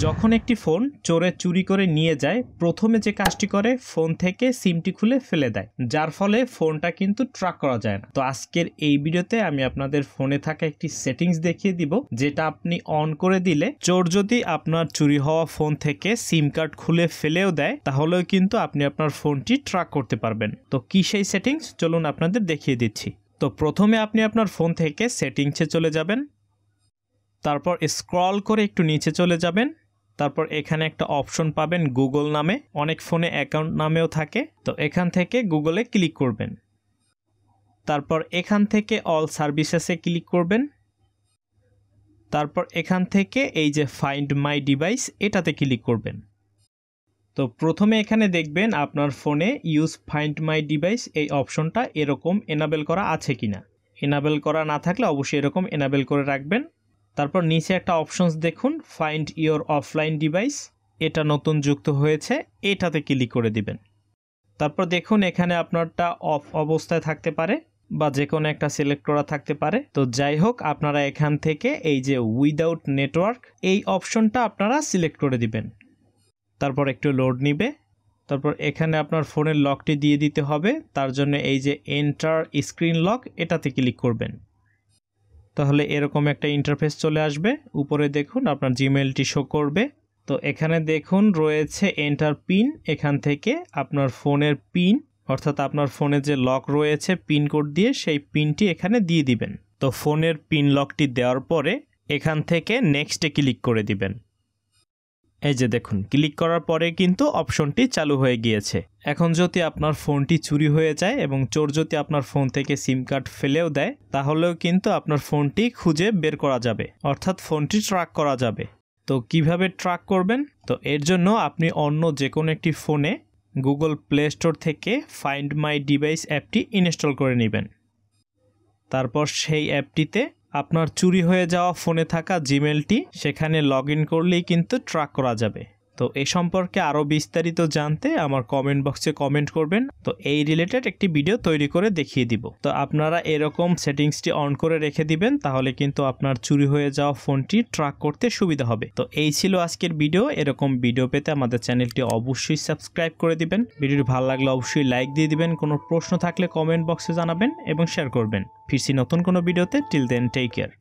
যখন একটি ফোন চোরে চুরি করে নিয়ে যায় প্রথমে যে কাজটি করে ফোন থেকে সিমটি খুলে ফেলে দেয়, যার ফলে ফোনটা কিন্তু ট্র্যাক করা যায় না। তো আজকের এই ভিডিওতে আমি আপনাদের ফোনে থাকা একটি সেটিংস দেখিয়ে দিব, যেটা আপনি অন করে দিলে চোর যদি আপনার চুরি হওয়া ফোন থেকে সিম কার্ড খুলে ফেলেও দেয় তাহলেও কিন্তু আপনি আপনার ফোনটি ট্র্যাক করতে পারবেন। তো কি সেই সেটিংস, চলুন আপনাদের দেখিয়ে দিচ্ছি। তো প্রথমে আপনি আপনার ফোন থেকে সেটিংসে চলে যাবেন, তারপর স্ক্রল করে একটু নিচে চলে যাবেন, তারপর এখানে একটা অপশন পাবেন গুগল নামে, অনেক ফোনে অ্যাকাউন্ট নামেও থাকে। তো এখান থেকে গুগলে ক্লিক করবেন, তারপর এখান থেকে অল সার্ভিসেসে ক্লিক করবেন, তারপর এখান থেকে এই যে ফাইন্ড মাই ডিভাইস এটাতে ক্লিক করবেন। তো প্রথমে এখানে দেখবেন আপনার ফোনে ইউজ ফাইন্ড মাই ডিভাইস এই অপশনটা এরকম এনাবেল করা আছে কিনা। এনাবেল করা না থাকলে অবশ্যই এরকম এনাবেল করে রাখবেন। তারপর নিচে একটা অপশনস দেখুন ফাইন্ড ইওর অফলাইন ডিভাইস, এটা নতুন যুক্ত হয়েছে, এটাতে ক্লিক করে দিবেন। তারপর দেখুন এখানে আপনারটা অফ অবস্থায় থাকতে পারে বা যে কোনো একটা সিলেক্ট করা থাকতে পারে। তো যাই হোক আপনারা এখান থেকে এই যে উইদাউট নেটওয়ার্ক এই অপশনটা আপনারা সিলেক্ট করে দিবেন। তারপর একটু লোড নিবে, তারপর এখানে আপনার ফোনের লকটি দিয়ে দিতে হবে, তার জন্য এই যে এন্টার স্ক্রিন লক এটাতে ক্লিক করবেন। তাহলে এরকম একটা ইন্টারফেস চলে আসবে, উপরে দেখুন আপনার জিমেইলটি শো করবে। তো এখানে দেখুন রয়েছে এন্টার পিন, এখান থেকে আপনার ফোনের পিন অর্থাৎ আপনার ফোনে যে লক রয়েছে পিন কোড দিয়ে সেই পিনটি এখানে দিয়ে দিবেন। তো ফোনের পিন লকটি দেওয়ার পরে এখান থেকে নেক্সটে ক্লিক করে দিবেন। এই যে দেখুন ক্লিক করার পরে কিন্তু অপশনটি চালু হয়ে গিয়েছে। এখন যদি আপনার ফোনটি চুরি হয়ে যায় এবং চোর যদি আপনার ফোন থেকে সিম কার্ড ফেলেও দেয় তাহলেও কিন্তু আপনার ফোনটি খুঁজে বের করা যাবে, অর্থাৎ ফোনটি ট্র্যাক করা যাবে। তো কিভাবে ট্র্যাক করবেন? তো এর জন্য আপনি অন্য যে কোনো একটি ফোনে গুগল প্লে স্টোর থেকে ফাইন্ড মাই ডিভাইস অ্যাপটি ইনস্টল করে নেবেন। তারপর সেই অ্যাপটিতে আপনার চুরি হয়ে যাওয়া ফোনে থাকা জিমেলটি সেখানে লগ ইন করলেই কিন্তু ট্র্যাক করা যাবে। তো এ সম্পর্কে আরও বিস্তারিত জানতে আমার কমেন্ট বক্সে কমেন্ট করবেন। তো এই রিলেটেড একটি ভিডিও তৈরি করে দেখিয়ে দিব। তো আপনারা এরকম সেটিংসটি অন করে রেখে দিবেন, তাহলে কিন্তু আপনার চুরি হয়ে যাওয়া ফোনটি ট্র্যাক করতে সুবিধা হবে। তো এই ছিল আজকের ভিডিও। এরকম ভিডিও পেতে আমাদের চ্যানেলটি অবশ্যই সাবস্ক্রাইব করে দিবেন। ভিডিওটি ভালো লাগলে অবশ্যই লাইক দিয়ে দিবেন, কোনো প্রশ্ন থাকলে কমেন্ট বক্সে জানাবেন এবং শেয়ার করবেন। ফিরছি নতুন কোনো ভিডিওতে। Till then take care.